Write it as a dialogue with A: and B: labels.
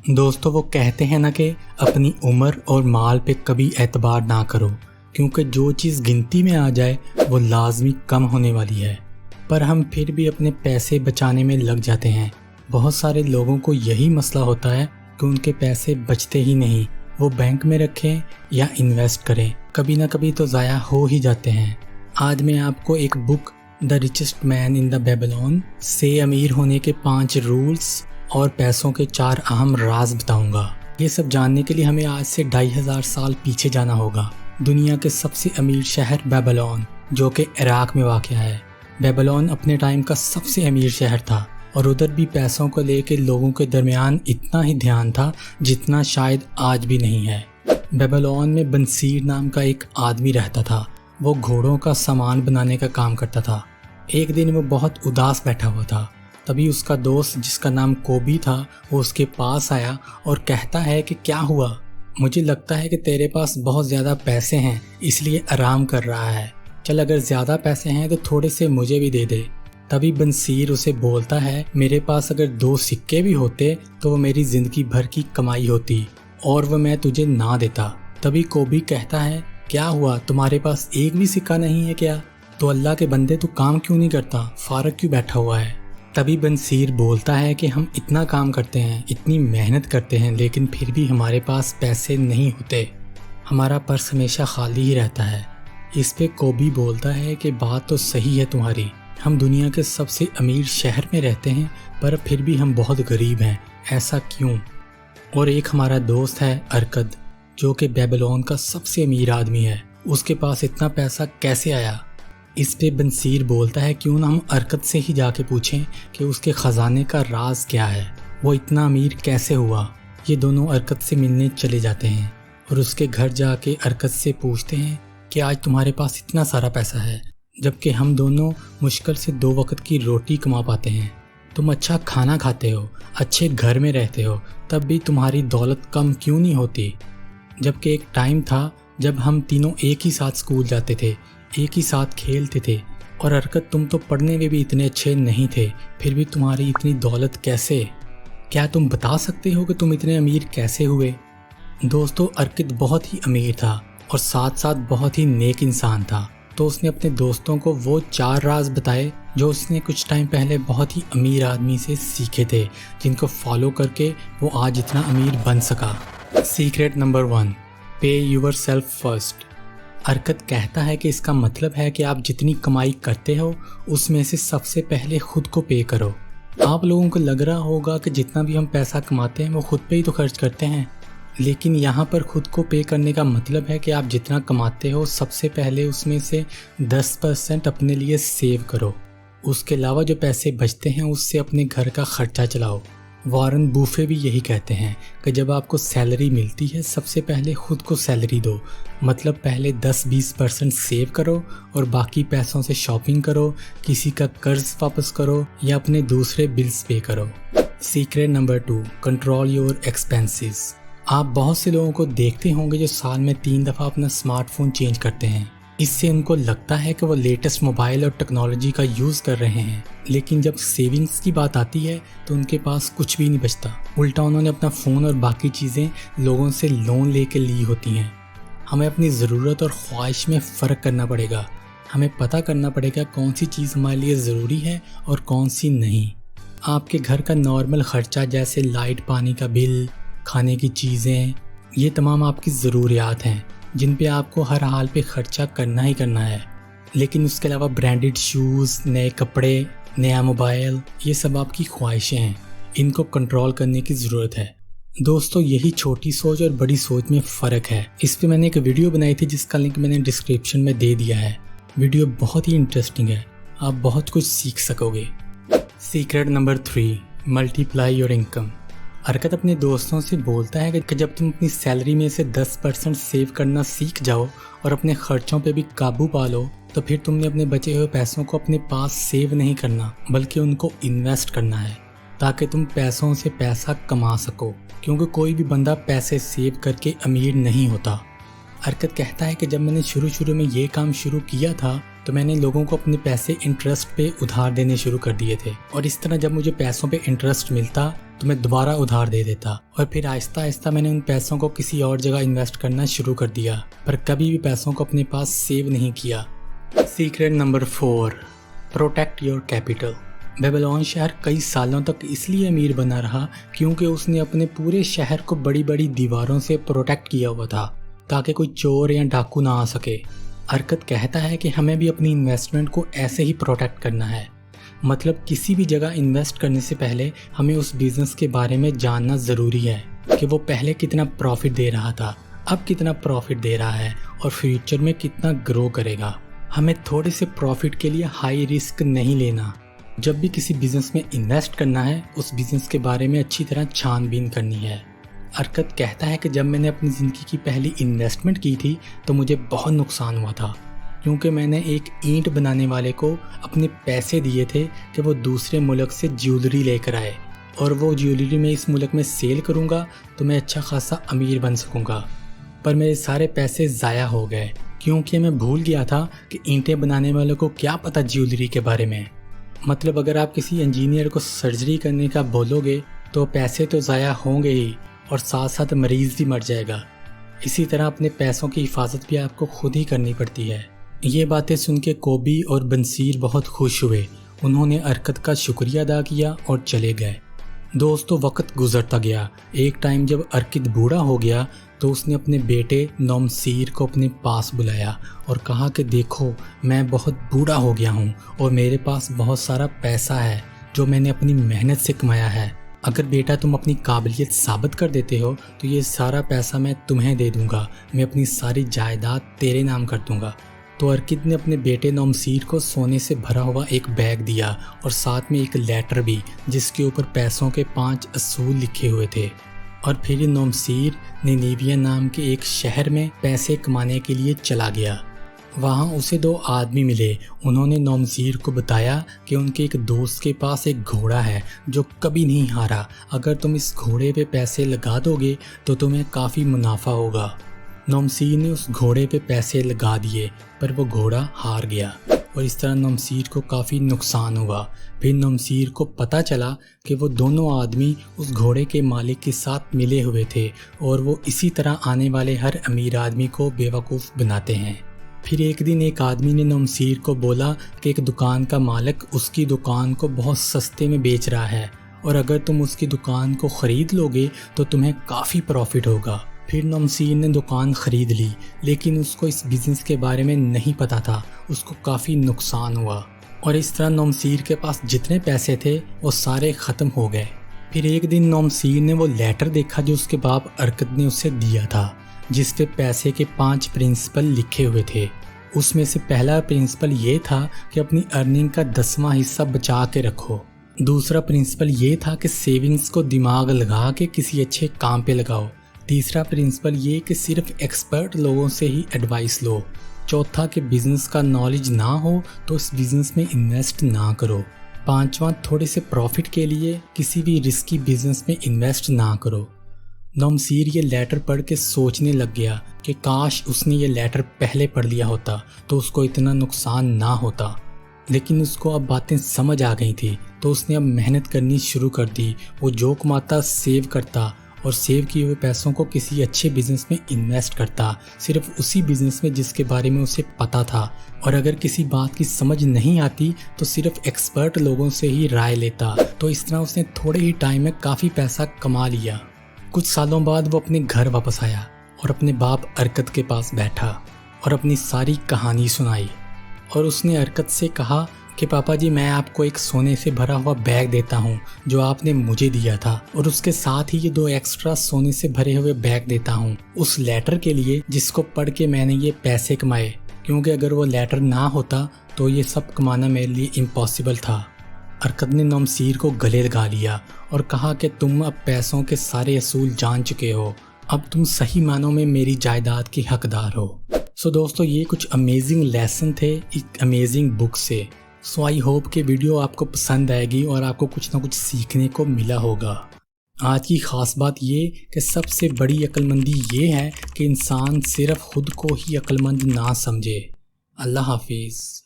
A: दोस्तों, वो कहते हैं ना कि अपनी उम्र और माल पे कभी एतबार ना करो, क्योंकि जो चीज़ गिनती में आ जाए वो लाजमी कम होने वाली है। पर हम फिर भी अपने पैसे बचाने में लग जाते हैं। बहुत सारे लोगों को यही मसला होता है कि उनके पैसे बचते ही नहीं। वो बैंक में रखें या इन्वेस्ट करें, कभी ना कभी तो ज़ाया हो ही जाते हैं। आज मैं आपको एक book the richest man in the Babylon से अमीर होने के 5 रूल्स और पैसों के 4 अहम राज बताऊंगा। ये सब जानने के लिए हमें आज से 2500 साल पीछे जाना होगा। दुनिया के सबसे अमीर शहर बेबीलोन, जो कि इराक में वाक़ है। बेबीलोन अपने टाइम का सबसे अमीर शहर था और उधर भी पैसों को लेकर लोगों के दरमियान इतना ही ध्यान था जितना शायद आज भी नहीं है। बेबीलोन में बंसीर नाम का एक आदमी रहता था। वो घोड़ों का सामान बनाने का काम करता था। एक दिन वो बहुत उदास बैठा हुआ था। तभी उसका दोस्त, जिसका नाम कोबी था, वो उसके पास आया और कहता है कि क्या हुआ? मुझे लगता है कि तेरे पास बहुत ज़्यादा पैसे हैं, इसलिए आराम कर रहा है। चल, अगर ज़्यादा पैसे हैं तो थोड़े से मुझे भी दे दे। तभी बंसीर उसे बोलता है, मेरे पास अगर 2 सिक्के भी होते तो वो मेरी ज़िंदगी भर की कमाई होती और वो मैं तुझे ना देता। तभी कोबी कहता है, क्या हुआ, तुम्हारे पास एक भी सिक्का नहीं है क्या? तो अल्लाह के बंदे, तू काम क्यों नहीं करता? फारग क्यों बैठा हुआ है? तभी बंसीर बोलता है कि हम इतना काम करते हैं, इतनी मेहनत करते हैं, लेकिन फिर भी हमारे पास पैसे नहीं होते। हमारा पर्स हमेशा खाली ही रहता है। इस पे कोबी बोलता है कि बात तो सही है तुम्हारी, हम दुनिया के सबसे अमीर शहर में रहते हैं पर फिर भी हम बहुत गरीब हैं, ऐसा क्यों? और एक हमारा दोस्त है अरकद, जो कि बेबीलोन का सबसे अमीर आदमी है। उसके पास इतना पैसा कैसे आया? इस पे बंसीर बोलता है, क्यों ना हम अरकद से ही जाके पूछें कि उसके ख़जाने का राज क्या है, वो इतना अमीर कैसे हुआ। ये दोनों अरकद से मिलने चले जाते हैं और उसके घर जाके अरकद से पूछते हैं कि आज तुम्हारे पास इतना सारा पैसा है, जबकि हम दोनों मुश्किल से 2 वक्त की रोटी कमा पाते हैं। तुम अच्छा खाना खाते हो, अच्छे घर में रहते हो, तब भी तुम्हारी दौलत कम क्यों नहीं होती? जबकि एक टाइम था जब हम तीनों एक ही साथ स्कूल जाते थे, एक ही साथ खेलते थे। और अरकद, तुम तो पढ़ने में भी इतने अच्छे नहीं थे, फिर भी तुम्हारी इतनी दौलत कैसे? क्या तुम बता सकते हो कि तुम इतने अमीर कैसे हुए? दोस्तों, अरकद बहुत ही अमीर था और साथ साथ बहुत ही नेक इंसान था। तो उसने अपने दोस्तों को वो 4 राज बताए जो उसने कुछ टाइम पहले बहुत ही अमीर आदमी से सीखे थे, जिनको फॉलो करके वो आज इतना अमीर बन सका। सीक्रेट नंबर 1, पे यूर सेल्फ फर्स्ट। अरकद कहता है कि इसका मतलब है कि आप जितनी कमाई करते हो उसमें से सबसे पहले खुद को पे करो। आप लोगों को लग रहा होगा कि जितना भी हम पैसा कमाते हैं वो खुद पे ही तो खर्च करते हैं, लेकिन यहाँ पर खुद को पे करने का मतलब है कि आप जितना कमाते हो सबसे पहले उसमें से 10% अपने लिए सेव करो। उसके अलावा जो पैसे बचते हैं उससे अपने घर का खर्चा चलाओ। वॉरेन बूफे भी यही कहते हैं कि जब आपको सैलरी मिलती है सबसे पहले खुद को सैलरी दो, मतलब पहले 10-20% सेव करो और बाकी पैसों से शॉपिंग करो, किसी का कर्ज वापस करो या अपने दूसरे बिल्स पे करो। Secret number 2, control your expenses. आप बहुत से लोगों को देखते होंगे जो साल में 3 दफ़ा अपना स्मार्टफोन चेंज करते हैं। इससे उनको लगता है कि वो लेटेस्ट मोबाइल और टेक्नोलॉजी का यूज़ कर रहे हैं, लेकिन जब सेविंग्स की बात आती है तो उनके पास कुछ भी नहीं बचता। उल्टा उन्होंने अपना फ़ोन और बाकी चीज़ें लोगों से लोन लेके ली होती हैं। हमें अपनी ज़रूरत और ख्वाहिश में फ़र्क करना पड़ेगा। हमें पता करना पड़ेगा कौन सी चीज़ हमारे लिए ज़रूरी है और कौन सी नहीं। आपके घर का नॉर्मल ख़र्चा जैसे लाइट, पानी का बिल, खाने की चीज़ें, ये तमाम आपकी ज़रूरियात हैं जिन पे आपको हर हाल पे ख़र्चा करना ही करना है। लेकिन उसके अलावा ब्रांडेड शूज़, नए कपड़े, नया मोबाइल, ये सब आपकी ख्वाहिशें हैं। इनको कंट्रोल करने की ज़रूरत है। दोस्तों, यही छोटी सोच और बड़ी सोच में फ़र्क है। इस पे मैंने एक वीडियो बनाई थी जिसका लिंक मैंने डिस्क्रिप्शन में दे दिया है। वीडियो बहुत ही इंटरेस्टिंग है, आप बहुत कुछ सीख सकोगे। Secret number 3, multiply your income. अरकद अपने दोस्तों से बोलता है कि जब तुम अपनी सैलरी में से 10% सेव करना सीख जाओ और अपने खर्चों पे भी काबू पा लो, तो फिर तुमने अपने बचे हुए पैसों को अपने पास सेव नहीं करना बल्कि उनको इन्वेस्ट करना है, ताकि तुम पैसों से पैसा कमा सको। क्योंकि कोई भी बंदा पैसे सेव करके अमीर नहीं होता। अरकद कहता है कि जब मैंने शुरू में ये काम शुरू किया था तो मैंने लोगों को अपने पैसे इंटरेस्ट पे उधार देने शुरू कर दिए थे, और इस तरह जब मुझे पैसों पे इंटरेस्ट मिलता तो मैं दोबारा उधार दे देता और फिर आहिस्ता आहिस्ता मैंने उन पैसों को किसी और जगह इन्वेस्ट करना शुरू कर दिया, पर कभी भी पैसों को अपने पास सेव नहीं किया। Secret number 4, protect your capital. Babylon शहर कई सालों तक इसलिए अमीर बना रहा क्योंकि उसने अपने पूरे शहर को बड़ी बड़ी दीवारों से प्रोटेक्ट किया हुआ था ताकि कोई चोर या डाकू ना आ सके। अरकत कहता है कि हमें भी अपनी इन्वेस्टमेंट को ऐसे ही प्रोटेक्ट करना है। मतलब किसी भी जगह इन्वेस्ट करने से पहले हमें उस बिजनेस के बारे में जानना ज़रूरी है कि वो पहले कितना प्रॉफिट दे रहा था, अब कितना प्रॉफिट दे रहा है और फ्यूचर में कितना ग्रो करेगा। हमें थोड़े से प्रॉफिट के लिए हाई रिस्क नहीं लेना। जब भी किसी बिजनेस में इन्वेस्ट करना है, उस बिजनेस के बारे में अच्छी तरह छानबीन करनी है। अरकत कहता है कि जब मैंने अपनी ज़िंदगी की पहली इन्वेस्टमेंट की थी तो मुझे बहुत नुकसान हुआ था क्योंकि मैंने एक ईंट बनाने वाले को अपने पैसे दिए थे कि वो दूसरे मुल्क से ज्वेलरी लेकर आए और वो ज्वेलरी मैं इस मुल्क में सेल करूँगा तो मैं अच्छा खासा अमीर बन सकूँगा। पर मेरे सारे पैसे ज़ाया हो गए क्योंकि मैं भूल गया था कि ईंटें बनाने वालों को क्या पता ज्वेलरी के बारे में। मतलब अगर आप किसी इंजीनियर को सर्जरी करने का बोलोगे तो पैसे तो ज़ाया होंगे ही और साथ साथ मरीज़ भी मर जाएगा। इसी तरह अपने पैसों की हिफाजत भी आपको खुद ही करनी पड़ती है। ये बातें सुन के कोबी और बंसीर बहुत खुश हुए। उन्होंने अरकत का शुक्रिया अदा किया और चले गए। दोस्तों, वक्त गुजरता गया। एक टाइम जब अर्किद बूढ़ा हो गया तो उसने अपने बेटे नोमसीर को अपने पास बुलाया और कहा कि देखो, मैं बहुत बूढ़ा हो गया हूँ और मेरे पास बहुत सारा पैसा है जो मैंने अपनी मेहनत से कमाया है। अगर बेटा तुम अपनी काबिलियत साबित कर देते हो तो ये सारा पैसा मैं तुम्हें दे दूँगा। मैं अपनी सारी जायदाद तेरे नाम कर दूँगा। तो अर्किद ने अपने बेटे नोमसीर को सोने से भरा हुआ एक बैग दिया और साथ में एक लेटर भी जिसके ऊपर पैसों के 5 असूल लिखे हुए थे। और फिर नोमसीर निनीविया नाम के एक शहर में पैसे कमाने के लिए चला गया। वहाँ उसे 2 आदमी मिले। उन्होंने नोमसीर को बताया कि उनके एक दोस्त के पास एक घोड़ा है जो कभी नहीं हारा। अगर तुम इस घोड़े पे पैसे लगा दोगे तो तुम्हें काफ़ी मुनाफा होगा। नोमसीर ने उस घोड़े पे पैसे लगा दिए पर वो घोड़ा हार गया और इस तरह नोमसीर को काफ़ी नुकसान हुआ। फिर नोमसीर को पता चला कि वो दोनों आदमी उस घोड़े के मालिक के साथ मिले हुए थे और वो इसी तरह आने वाले हर अमीर आदमी को बेवकूफ़ बनाते हैं। फिर एक दिन एक आदमी ने नोमसीर को बोला कि एक दुकान का मालिक उसकी दुकान को बहुत सस्ते में बेच रहा है और अगर तुम उसकी दुकान को ख़रीद लोगे तो तुम्हें काफ़ी प्रॉफिट होगा। फिर नोमसीर ने दुकान ख़रीद ली, लेकिन उसको इस बिज़नेस के बारे में नहीं पता था। उसको काफ़ी नुकसान हुआ और इस तरह नोमसीर के पास जितने पैसे थे वो सारे ख़त्म हो गए। फिर एक दिन नोमसीर ने वो लेटर देखा जो उसके बाप अरकत ने उसे दिया था, जिस पे पैसे के 5 प्रिंसिपल लिखे हुए थे। उसमें से पहला प्रिंसिपल ये था कि अपनी अर्निंग का 10वां हिस्सा बचा के रखो। दूसरा प्रिंसिपल ये था कि सेविंग्स को दिमाग लगा के किसी अच्छे काम पे लगाओ। तीसरा प्रिंसिपल ये कि सिर्फ एक्सपर्ट लोगों से ही एडवाइस लो। चौथा कि बिजनेस का नॉलेज ना हो तो इस बिजनेस में इन्वेस्ट ना करो। पांचवा, थोड़े से प्रॉफिट के लिए किसी भी रिस्की बिजनेस में इन्वेस्ट ना करो। नोमसीर ये लेटर पढ़ के सोचने लग गया कि काश उसने ये लेटर पहले पढ़ लिया होता तो उसको इतना नुकसान ना होता। लेकिन उसको अब बातें समझ आ गई थी तो उसने अब मेहनत करनी शुरू कर दी। वो जो कमाता सेव करता और सेव किए हुए पैसों को किसी अच्छे बिजनेस में इन्वेस्ट करता, सिर्फ उसी बिजनेस में जिसके बारे में उसे पता था। और अगर किसी बात की समझ नहीं आती तो सिर्फ एक्सपर्ट लोगों से ही राय लेता। तो इस तरह उसने थोड़े ही टाइम में काफ़ी पैसा कमा लिया। कुछ सालों बाद वो अपने घर वापस आया और अपने बाप अरकत के पास बैठा और अपनी सारी कहानी सुनाई। और उसने अरकत से कहा कि पापा जी, मैं आपको एक सोने से भरा हुआ बैग देता हूँ जो आपने मुझे दिया था और उसके साथ ही ये 2 एक्स्ट्रा सोने से भरे हुए बैग देता हूँ उस लेटर के लिए जिसको पढ़ के मैंने ये पैसे कमाए, क्योंकि अगर वो लेटर ना होता तो ये सब कमाना मेरे लिए इम्पॉसिबल था। अरकत ने नोमसीर को गले लगा लिया और कहा कि तुम अब पैसों के सारे असूल जान चुके हो, अब तुम सही मानों में मेरी जायदाद के हकदार हो। सो दोस्तों, ये कुछ अमेजिंग लेसन थे एक अमेजिंग बुक से। सो आई होप कि वीडियो आपको पसंद आएगी और आपको कुछ ना कुछ सीखने को मिला होगा। आज की ख़ास बात ये कि सबसे बड़ी अक्लमंदी ये है कि इंसान सिर्फ खुद को ही अक्लमंद ना समझे। अल्लाह हाफिज़।